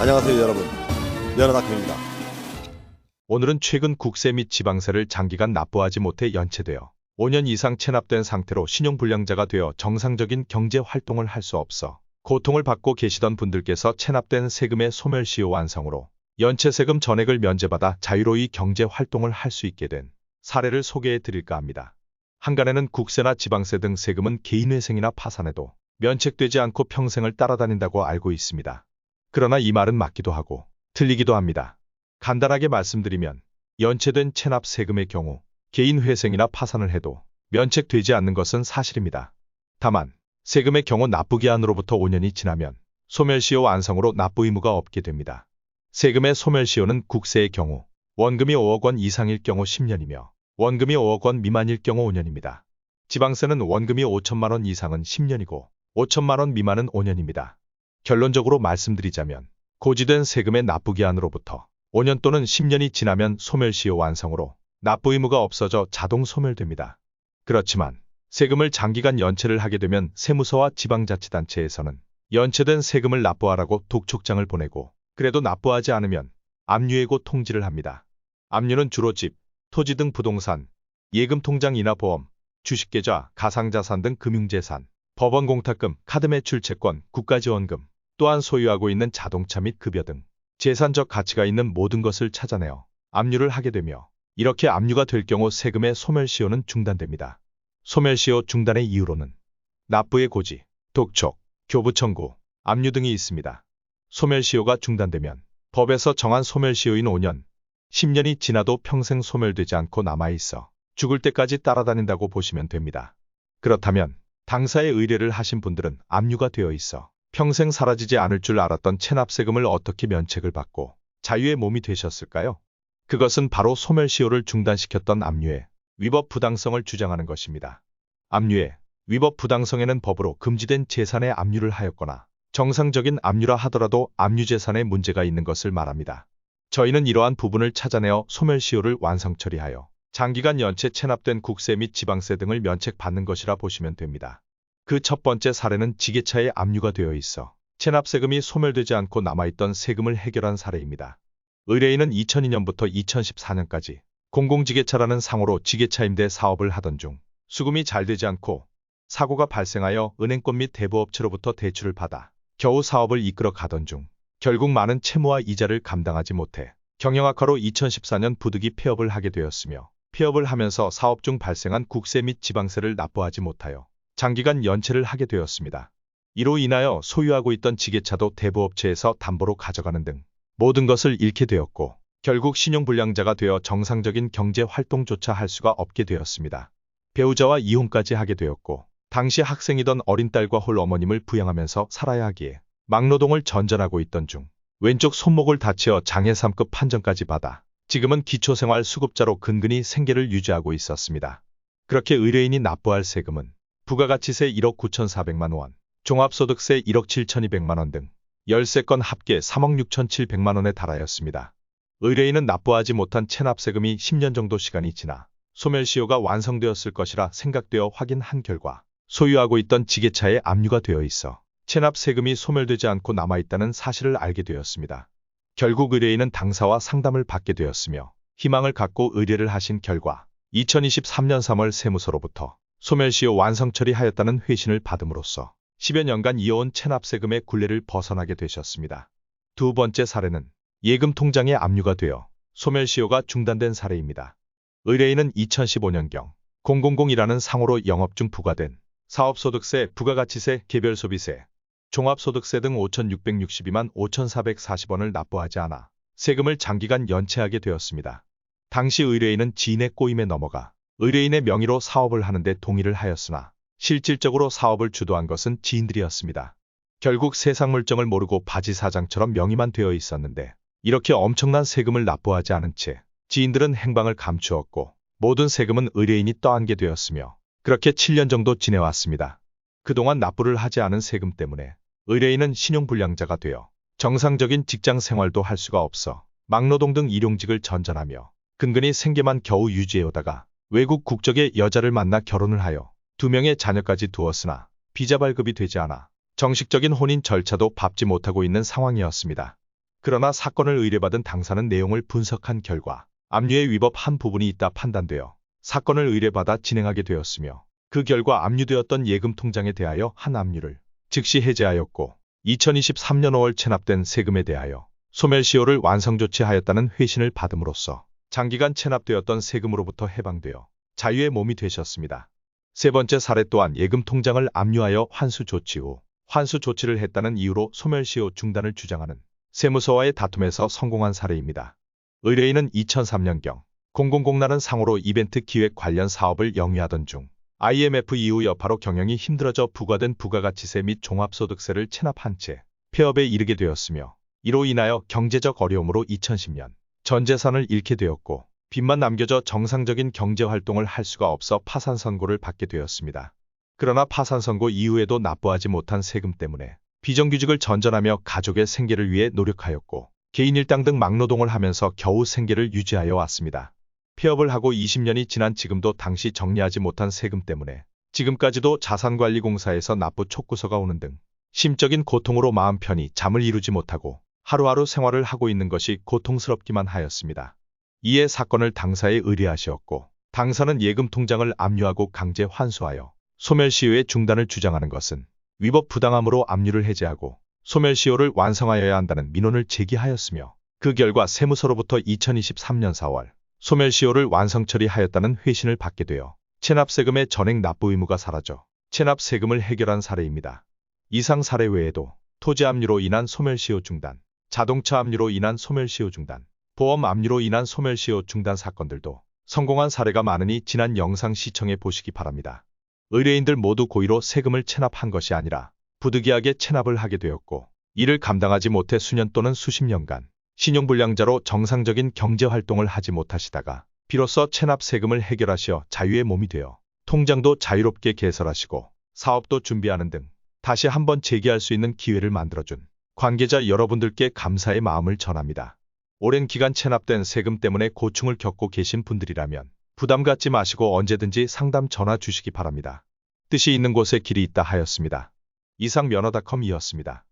안녕하세요 여러분, 연어닥입니다. 오늘은 최근 국세 및 지방세를 장기간 납부하지 못해 연체되어 5년 이상 체납된 상태로 신용불량자가 되어 정상적인 경제 활동을 할 수 없어 고통을 받고 계시던 분들께서 체납된 세금의 소멸시효 완성으로 연체세금 전액을 면제받아 자유로이 경제 활동을 할 수 있게 된 사례를 소개해 드릴까 합니다. 한간에는 국세나 지방세 등 세금은 개인회생이나 파산해도 면책되지 않고 평생을 따라다닌다고 알고 있습니다. 그러나 이 말은 맞기도 하고 틀리기도 합니다. 간단하게 말씀드리면 연체된 체납 세금의 경우 개인 회생이나 파산을 해도 면책되지 않는 것은 사실입니다. 다만 세금의 경우 납부기한으로부터 5년이 지나면 소멸시효 완성으로 납부 의무가 없게 됩니다. 세금의 소멸시효는 국세의 경우 원금이 5억 원 이상일 경우 10년이며 원금이 5억 원 미만일 경우 5년입니다. 지방세는 원금이 5천만 원 이상은 10년이고 5천만 원 미만은 5년입니다. 결론적으로 말씀드리자면 고지된 세금의 납부기한으로부터 5년 또는 10년이 지나면 소멸시효 완성으로 납부 의무가 없어져 자동 소멸됩니다. 그렇지만 세금을 장기간 연체를 하게 되면 세무서와 지방자치단체에서는 연체된 세금을 납부하라고 독촉장을 보내고 그래도 납부하지 않으면 압류해고 통지를 합니다. 압류는 주로 집, 토지 등 부동산, 예금통장 인하보험, 주식계좌, 가상자산 등 금융재산, 법원 공탁금, 카드 매출 채권, 국가지원금, 또한 소유하고 있는 자동차 및 급여 등 재산적 가치가 있는 모든 것을 찾아내어 압류를 하게 되며 이렇게 압류가 될 경우 세금의 소멸시효는 중단됩니다. 소멸시효 중단의 이유로는 납부의 고지, 독촉, 교부 청구, 압류 등이 있습니다. 소멸시효가 중단되면 법에서 정한 소멸시효인 5년, 10년이 지나도 평생 소멸되지 않고 남아있어 죽을 때까지 따라다닌다고 보시면 됩니다. 그렇다면 당사에 의뢰를 하신 분들은 압류가 되어 있어 평생 사라지지 않을 줄 알았던 체납세금을 어떻게 면책을 받고 자유의 몸이 되셨을까요? 그것은 바로 소멸시효를 중단시켰던 압류의 위법 부당성을 주장하는 것입니다. 압류의 위법 부당성에는 법으로 금지된 재산에 압류를 하였거나 정상적인 압류라 하더라도 압류 재산에 문제가 있는 것을 말합니다. 저희는 이러한 부분을 찾아내어 소멸시효를 완성 처리하여 장기간 연체 체납된 국세 및 지방세 등을 면책받는 것이라 보시면 됩니다. 그 첫 번째 사례는 지게차에 압류가 되어 있어 체납세금이 소멸되지 않고 남아있던 세금을 해결한 사례입니다. 의뢰인은 2002년부터 2014년까지 공공지게차라는 상호로 지게차 임대 사업을 하던 중 수금이 잘 되지 않고 사고가 발생하여 은행권 및 대부업체로부터 대출을 받아 겨우 사업을 이끌어 가던 중 결국 많은 채무와 이자를 감당하지 못해 경영악화로 2014년 부득이 폐업을 하게 되었으며 폐업을 하면서 사업 중 발생한 국세 및 지방세를 납부하지 못하여 장기간 연체를 하게 되었습니다. 이로 인하여 소유하고 있던 지게차도 대부업체에서 담보로 가져가는 등 모든 것을 잃게 되었고 결국 신용불량자가 되어 정상적인 경제 활동조차 할 수가 없게 되었습니다. 배우자와 이혼까지 하게 되었고 당시 학생이던 어린 딸과 홀 어머님을 부양하면서 살아야 하기에 막노동을 전전하고 있던 중 왼쪽 손목을 다치어 장애 3급 판정까지 받아 지금은 기초생활수급자로 근근히 생계를 유지하고 있었습니다. 그렇게 의뢰인이 납부할 세금은 부가가치세 1억 9,400만 원, 종합소득세 1억 7,200만 원 등 13건 합계 3억 6,700만 원에 달하였습니다. 의뢰인은 납부하지 못한 체납세금이 10년 정도 시간이 지나 소멸시효가 완성되었을 것이라 생각되어 확인한 결과 소유하고 있던 지게차에 압류가 되어 있어 체납세금이 소멸되지 않고 남아있다는 사실을 알게 되었습니다. 결국 의뢰인은 당사와 상담을 받게 되었으며 희망을 갖고 의뢰를 하신 결과 2023년 3월 세무서로부터 소멸시효 완성 처리하였다는 회신을 받음으로써 10여 년간 이어온 체납세금의 굴레를 벗어나게 되셨습니다. 두 번째 사례는 예금통장에 압류가 되어 소멸시효가 중단된 사례입니다. 의뢰인은 2015년경 000이라는 상호로 영업 중 부과된 사업소득세, 부가가치세, 개별소비세, 종합소득세 등 5,662만 5,440원을 납부하지 않아 세금을 장기간 연체하게 되었습니다. 당시 의뢰인은 지인의 꼬임에 넘어가 의뢰인의 명의로 사업을 하는데 동의를 하였으나 실질적으로 사업을 주도한 것은 지인들이었습니다. 결국 세상 물정을 모르고 바지사장처럼 명의만 되어 있었는데 이렇게 엄청난 세금을 납부하지 않은 채 지인들은 행방을 감추었고 모든 세금은 의뢰인이 떠안게 되었으며 그렇게 7년 정도 지내왔습니다. 그동안 납부를 하지 않은 세금 때문에 의뢰인은 신용불량자가 되어 정상적인 직장 생활도 할 수가 없어 막노동 등 일용직을 전전하며 근근히 생계만 겨우 유지해오다가 외국 국적의 여자를 만나 결혼을 하여 2명의 자녀까지 두었으나 비자 발급이 되지 않아 정식적인 혼인 절차도 밟지 못하고 있는 상황이었습니다. 그러나 사건을 의뢰받은 당사는 내용을 분석한 결과 압류에 위법한 부분이 있다 판단되어 사건을 의뢰받아 진행하게 되었으며 그 결과 압류되었던 예금 통장에 대하여 한 압류를 즉시 해제하였고 2023년 5월 체납된 세금에 대하여 소멸시효를 완성 조치하였다는 회신을 받음으로써 장기간 체납되었던 세금으로부터 해방되어 자유의 몸이 되셨습니다. 세 번째 사례 또한 예금 통장을 압류하여 환수 조치 후 환수 조치를 했다는 이유로 소멸시효 중단을 주장하는 세무서와의 다툼에서 성공한 사례입니다. 의뢰인은 2003년경 공공공라는 상호로 이벤트 기획 관련 사업을 영위하던 중 IMF 이후 여파로 경영이 힘들어져 부과된 부가가치세 및 종합소득세를 체납한 채 폐업에 이르게 되었으며 이로 인하여 경제적 어려움으로 2010년 전 재산을 잃게 되었고 빚만 남겨져 정상적인 경제활동을 할 수가 없어 파산 선고를 받게 되었습니다. 그러나 파산 선고 이후에도 납부하지 못한 세금 때문에 비정규직을 전전하며 가족의 생계를 위해 노력하였고 개인 일당 등 막노동을 하면서 겨우 생계를 유지하여 왔습니다. 폐업을 하고 20년이 지난 지금도 당시 정리하지 못한 세금 때문에 지금까지도 자산관리공사에서 납부 촉구서가 오는 등 심적인 고통으로 마음 편히 잠을 이루지 못하고 하루하루 생활을 하고 있는 것이 고통스럽기만 하였습니다. 이에 사건을 당사에 의뢰하시었고 당사는 예금 통장을 압류하고 강제 환수하여 소멸시효의 중단을 주장하는 것은 위법 부당함으로 압류를 해제하고 소멸시효를 완성하여야 한다는 민원을 제기하였으며 그 결과 세무서로부터 2023년 4월 소멸시효를 완성 처리하였다는 회신을 받게 되어 체납세금의 전액 납부 의무가 사라져 체납세금을 해결한 사례입니다. 이상 사례 외에도 토지 압류로 인한 소멸시효 중단, 자동차 압류로 인한 소멸시효 중단, 보험 압류로 인한 소멸시효 중단 사건들도 성공한 사례가 많으니 지난 영상 시청해 보시기 바랍니다. 의뢰인들 모두 고의로 세금을 체납한 것이 아니라 부득이하게 체납을 하게 되었고 이를 감당하지 못해 수년 또는 수십 년간 신용불량자로 정상적인 경제활동을 하지 못하시다가 비로소 체납세금을 해결하시어 자유의 몸이 되어 통장도 자유롭게 개설하시고 사업도 준비하는 등 다시 한번 재기할 수 있는 기회를 만들어준 관계자 여러분들께 감사의 마음을 전합니다. 오랜 기간 체납된 세금 때문에 고충을 겪고 계신 분들이라면 부담 갖지 마시고 언제든지 상담 전화 주시기 바랍니다. 뜻이 있는 곳에 길이 있다 하였습니다. 이상 면허닷컴이었습니다.